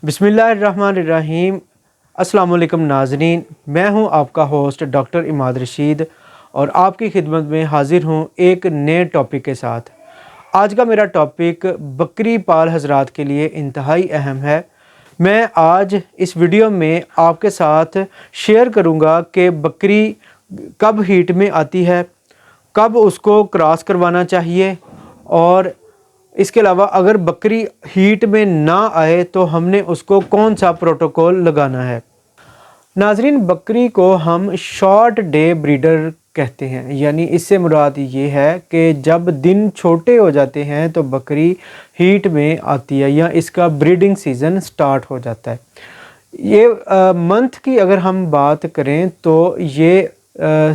बिस्मिल्लाहिर्रहमानिर्रहीम। अस्सलाम वालेकुम नाज़रीन, मैं हूं आपका होस्ट डॉक्टर इमाद रशीद और आपकी खिदमत में हाज़िर हूं एक नए टॉपिक के साथ। आज का मेरा टॉपिक बकरी पाल हज़रात के लिए इंतहाई अहम है। मैं आज इस वीडियो में आपके साथ शेयर करूंगा कि बकरी कब हीट में आती है, कब उसको क्रॉस करवाना चाहिए, और इसके अलावा अगर बकरी हीट में ना आए तो हमने उसको कौन सा प्रोटोकॉल लगाना है। नाजरीन, बकरी को हम शॉर्ट डे ब्रीडर कहते हैं, यानी इससे मुराद ये है कि जब दिन छोटे हो जाते हैं तो बकरी हीट में आती है या इसका ब्रीडिंग सीज़न स्टार्ट हो जाता है। ये मंथ की अगर हम बात करें तो ये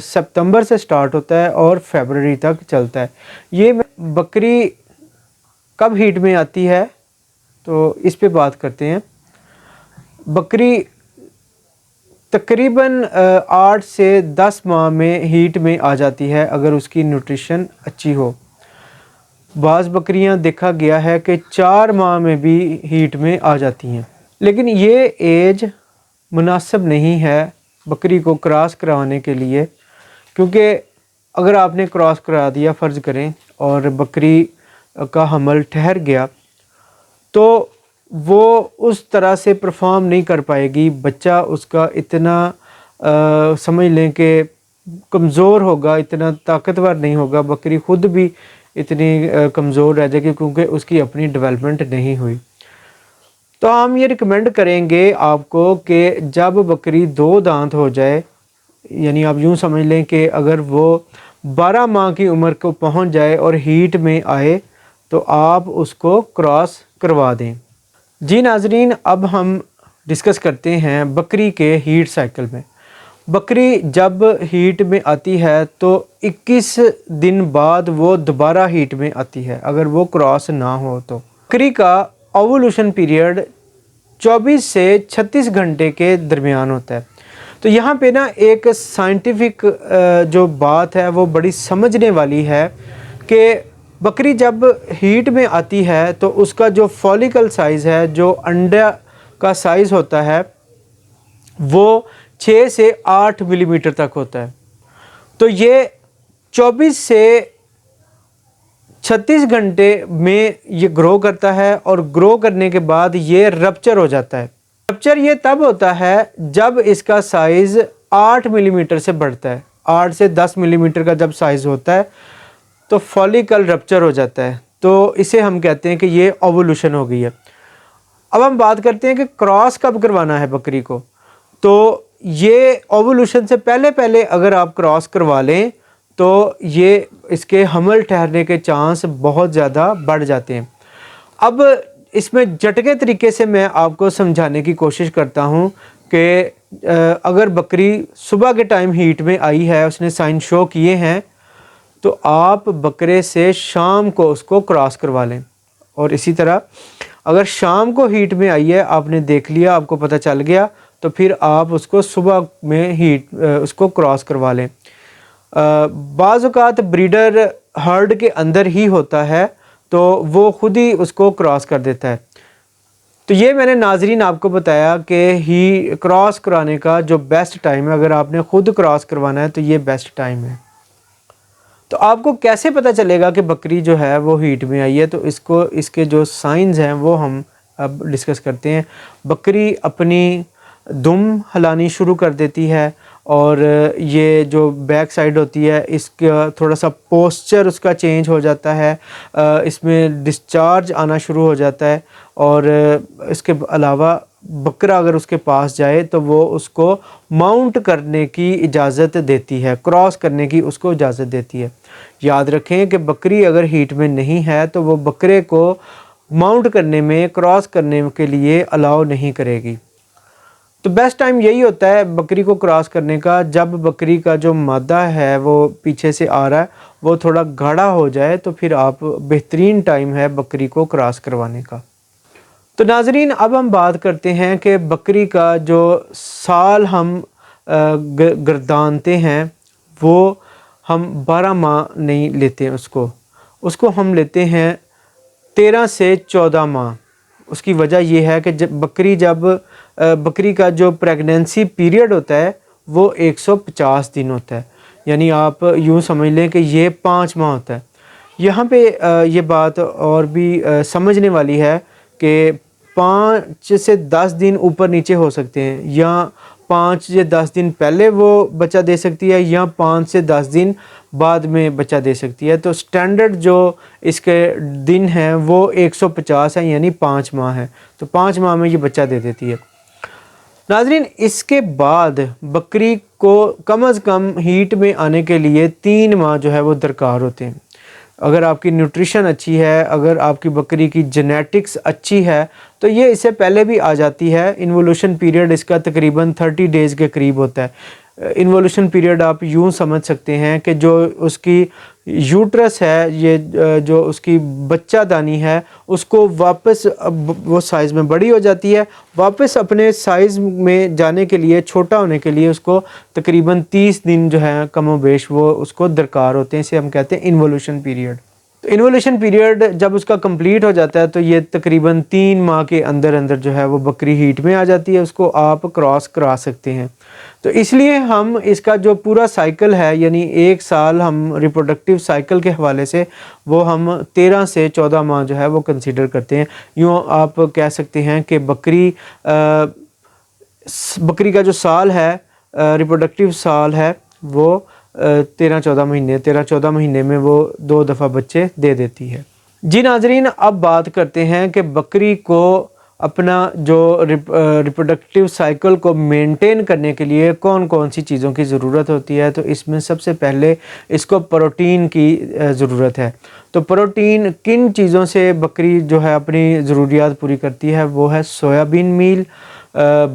सितंबर से स्टार्ट होता है और फरवरी तक चलता है। ये बकरी कब हीट में आती है तो इस पे बात करते हैं। बकरी तकरीबन 8 से 10 माह में हीट में आ जाती है अगर उसकी न्यूट्रिशन अच्छी हो। बाज़ बकरियां देखा गया है कि 4 माह में भी हीट में आ जाती हैं, लेकिन ये एज मुनासिब नहीं है बकरी को क्रॉस कराने के लिए, क्योंकि अगर आपने क्रॉस करा दिया फ़र्ज़ करें और बकरी का हमल ठहर गया तो वो उस तरह से परफॉर्म नहीं कर पाएगी। बच्चा उसका इतना समझ लें कि कमज़ोर होगा, इतना ताकतवर नहीं होगा। बकरी ख़ुद भी इतनी कमज़ोर रह जाएगी क्योंकि उसकी अपनी डेवलपमेंट नहीं हुई। तो हम ये रिकमेंड करेंगे आपको कि जब बकरी 2 दांत हो जाए, यानी आप यूँ समझ लें कि अगर वो 12 माह की उम्र को पहुँच जाए और हीट में आए तो आप उसको क्रॉस करवा दें। जी नाजरीन, अब हम डिस्कस करते हैं बकरी के हीट साइकिल में। बकरी जब हीट में आती है तो 21 दिन बाद वो दोबारा हीट में आती है अगर वो क्रॉस ना हो तो। बकरी का ओवुलेशन पीरियड 24 से 36 घंटे के दरमियान होता है। तो यहाँ पे ना एक साइंटिफिक जो बात है वो बड़ी समझने वाली है कि बकरी जब हीट में आती है तो उसका जो फॉलिकल साइज़ है, जो अंडा का साइज़ होता है, वो 6 से 8 मिलीमीटर तक होता है। तो ये 24 से 36 घंटे में ये ग्रो करता है और ग्रो करने के बाद ये रप्चर हो जाता है। रप्चर ये तब होता है जब इसका साइज़ 8 मिलीमीटर से बढ़ता है। 8 से 10 मिलीमीटर का जब साइज़ होता है तो फॉलिकल रप्चर हो जाता है, तो इसे हम कहते हैं कि ये ओवुलेशन हो गई है। अब हम बात करते हैं कि क्रॉस कब करवाना है बकरी को। तो ये ओवुलेशन से पहले अगर आप क्रॉस करवा लें तो ये इसके हमल ठहरने के चांस बहुत ज़्यादा बढ़ जाते हैं। अब इसमें झटके तरीके से मैं आपको समझाने की कोशिश करता हूँ कि अगर बकरी सुबह के टाइम हीट में आई है, उसने साइन शो किए हैं, तो आप बकरे से शाम को उसको क्रॉस करवा लें। और इसी तरह अगर शाम को हीट में आई है, आपने देख लिया, आपको पता चल गया, तो फिर आप उसको सुबह में उसको क्रॉस करवा लें। बाज़ औक़ात ब्रीडर हर्ड के अंदर ही होता है तो वो ख़ुद ही उसको क्रॉस कर देता है। तो ये मैंने नाजरीन आपको बताया कि क्रॉस कराने का जो बेस्ट टाइम है, अगर आपने ख़ुद क्रॉस करवाना है तो ये बेस्ट टाइम है। तो आपको कैसे पता चलेगा कि बकरी जो है वो हीट में आई है, तो इसके जो साइंस हैं वो हम अब डिस्कस करते हैं। बकरी अपनी दुम हिलानी शुरू कर देती है और ये जो बैक साइड होती है इसका थोड़ा सा पोस्चर उसका चेंज हो जाता है, इसमें डिस्चार्ज आना शुरू हो जाता है। और इसके अलावा बकरा अगर उसके पास जाए तो वो उसको माउंट करने की इजाज़त देती है, क्रॉस करने की उसको इजाज़त देती है। याद रखें कि बकरी अगर हीट में नहीं है तो वो बकरे को माउंट करने में, क्रॉस करने के लिए अलाउ नहीं करेगी। तो बेस्ट टाइम यही होता है बकरी को क्रॉस करने का जब बकरी का जो मादा है वो पीछे से आ रहा है वो थोड़ा गाढ़ा हो जाए, तो फिर आप बेहतरीन टाइम है बकरी को क्रॉस करवाने का। तो नाजरीन, अब हम बात करते हैं कि बकरी का जो साल हम गर्दानते हैं वो हम 12 माह नहीं लेते, उसको हम लेते हैं 13 से 14 माह। اس کی وجہ یہ ہے کہ جب بکری کا جو پریگننسی پیریڈ ہوتا ہے وہ 150 دن ہوتا ہے، یعنی آپ یوں سمجھ لیں کہ یہ 5 ماہ ہوتا ہے۔ یہاں پہ یہ بات اور بھی سمجھنے والی ہے کہ 5 سے 10 دن اوپر نیچے ہو سکتے ہیں، یا 5 سے 10 دن پہلے وہ بچہ دے سکتی ہے، یا 5 سے 10 دن بعد میں بچہ دے سکتی ہے۔ تو سٹینڈرڈ جو اس کے دن ہیں وہ 150 ہیں، یعنی 5 ماہ ہے، تو 5 ماہ میں یہ بچہ دے دیتی ہے۔ ناظرین، اس کے بعد بکری کو کم از کم ہیٹ میں آنے کے لیے 3 ماہ جو ہے وہ درکار ہوتے ہیں۔ اگر آپ کی نیوٹریشن اچھی ہے، اگر آپ کی بکری کی جینیٹکس اچھی ہے تو یہ اس سے پہلے بھی آ جاتی ہے۔ انوولوشن پیریڈ اس کا تقریباً 30 ڈیز کے قریب ہوتا ہے۔ انوولوشن پیریڈ آپ یوں سمجھ سکتے ہیں کہ جو اس کی یوٹرس ہے، یہ جو اس کی بچہ دانی ہے، اس کو واپس وہ سائز میں بڑی ہو جاتی ہے، واپس اپنے سائز میں جانے کے لیے، چھوٹا ہونے کے لیے اس کو تقریباً 30 دن جو ہے کم و بیش وہ اس کو درکار ہوتے ہیں۔ اسے ہم کہتے ہیں انوولوشن پیریڈ۔ تو انوولوشن پیریڈ جب اس کا کمپلیٹ ہو جاتا ہے تو یہ تقریباً 3 ماہ کے اندر جو ہے وہ بکری ہیٹ میں آ جاتی ہے، اس کو آپ کراس کرا سکتے ہیں۔ تو اس لیے ہم اس کا جو پورا سائیکل ہے، یعنی 1 سال ہم ریپروڈکٹیو سائیکل کے حوالے سے وہ ہم 13 سے 14 ماہ جو ہے وہ کنسیڈر کرتے ہیں۔ یوں آپ کہہ سکتے ہیں کہ بکری کا جو سال ہے، ریپروڈکٹیو سال ہے، وہ 13-14 مہینے میں وہ 2 دفعہ بچے دے دیتی ہے۔ جی ناظرین، اب بات کرتے ہیں کہ بکری کو اپنا جو ریپروڈکٹیو سائیکل کو مینٹین کرنے کے لیے کون کون سی چیزوں کی ضرورت ہوتی ہے۔ تو اس میں سب سے پہلے اس کو پروٹین کی ضرورت ہے۔ تو پروٹین کن چیزوں سے بکری جو ہے اپنی ضروریات پوری کرتی ہے؟ وہ ہے سویابین میل،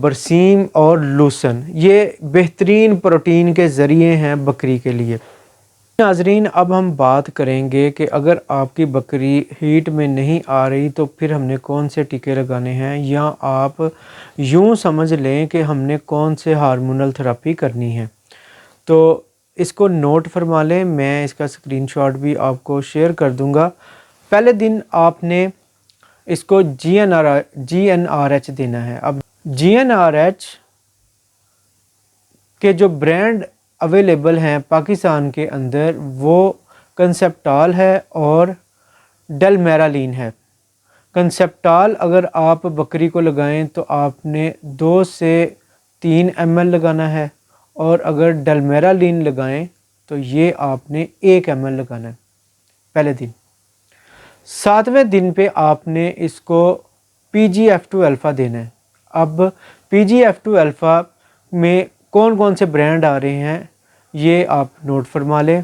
برسیم اور لوسن۔ یہ بہترین پروٹین کے ذریعے ہیں بکری کے لیے۔ ناظرین، اب ہم بات کریں گے کہ اگر آپ کی بکری ہیٹ میں نہیں آ رہی تو پھر ہم نے کون سے ٹیکے لگانے ہیں، یا آپ یوں سمجھ لیں کہ ہم نے کون سے ہارمونل تھراپی کرنی ہے۔ تو اس کو نوٹ فرما لیں، میں اس کا اسکرین شاٹ بھی آپ کو شیئر کر دوں گا۔ پہلے دن آپ نے اس کو GnRH دینا ہے۔ اب GnRH کے جو برانڈ اویلیبل ہیں پاکستان کے اندر وہ کنسپٹال ہے اور ڈلمیرالین ہے۔ کنسپٹال اگر آپ بکری کو لگائیں تو آپ نے 2 سے 3 ml لگانا ہے، اور اگر ڈلمیرالین لگائیں تو یہ آپ نے 1 ml لگانا ہے پہلے دن۔ 7ویں دن پہ آپ نے اس کو PGF2 الفا دینا ہے۔ اب PGF2 الفا میں کون کون سے برانڈ آ رہے ہیں یہ آپ نوٹ فرما لیں۔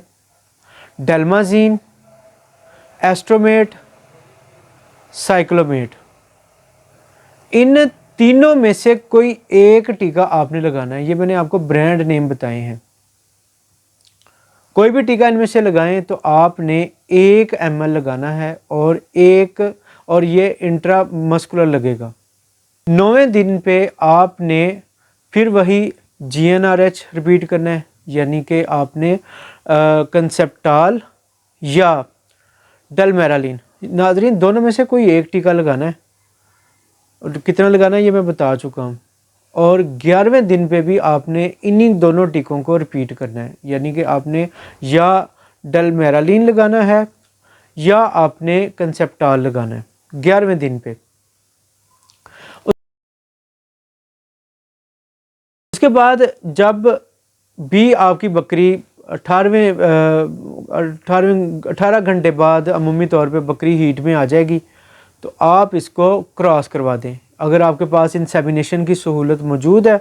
ڈیلمازین، ایسٹرومیٹ، سائیکلومیٹ، ان تینوں میں سے کوئی ایک ٹیکہ آپ نے لگانا ہے۔ یہ میں نے آپ کو برانڈ نیم بتائے ہیں، کوئی بھی ٹیکہ ان میں سے لگائیں تو آپ نے 1 ml لگانا ہے، اور یہ انٹرا مسکولر لگے گا۔ 9ویں دن پہ آپ نے پھر وہی GnRH ریپیٹ کرنا ہے، یعنی کہ آپ نے کنسپٹال یا ڈلمیرالین، ناظرین دونوں میں سے کوئی ایک ٹیکہ لگانا ہے، اور کتنا لگانا ہے یہ میں بتا چکا ہوں۔ اور 11ویں دن پہ بھی آپ نے انہی دونوں ٹیکوں کو ریپیٹ کرنا ہے، یعنی کہ آپ نے یا ڈلمیرالین لگانا ہے یا آپ نے کنسپٹال لگانا ہے 11ویں دن پہ۔ اس کے بعد جب بھی آپ کی بکری 18 گھنٹے بعد عمومی طور پہ بکری ہیٹ میں آ جائے گی تو آپ اس کو کراس کروا دیں۔ اگر آپ کے پاس انسیمینیشن کی سہولت موجود ہے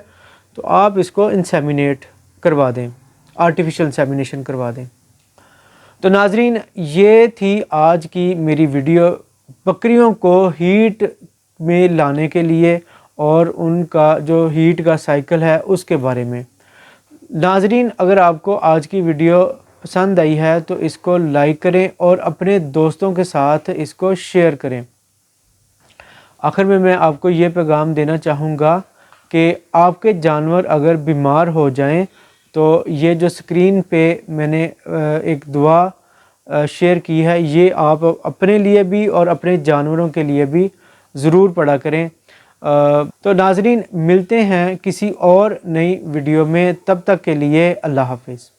تو آپ اس کو انسیمینیٹ کروا دیں، آرٹیفیشل انسیمینیشن کروا دیں۔ تو ناظرین، یہ تھی آج کی میری ویڈیو بکریوں کو ہیٹ میں لانے کے لیے اور ان کا جو ہیٹ کا سائیکل ہے اس کے بارے میں۔ ناظرین، اگر آپ کو آج کی ویڈیو پسند آئی ہے تو اس کو لائک کریں اور اپنے دوستوں کے ساتھ اس کو شیئر کریں۔ آخر میں آپ کو یہ پیغام دینا چاہوں گا کہ آپ کے جانور اگر بیمار ہو جائیں تو یہ جو سکرین پہ میں نے ایک دعا شیئر کی ہے، یہ آپ اپنے لیے بھی اور اپنے جانوروں کے لیے بھی ضرور پڑھا کریں۔ تو ناظرین ملتے ہیں کسی اور نئی ویڈیو میں، تب تک کے لیے اللہ حافظ۔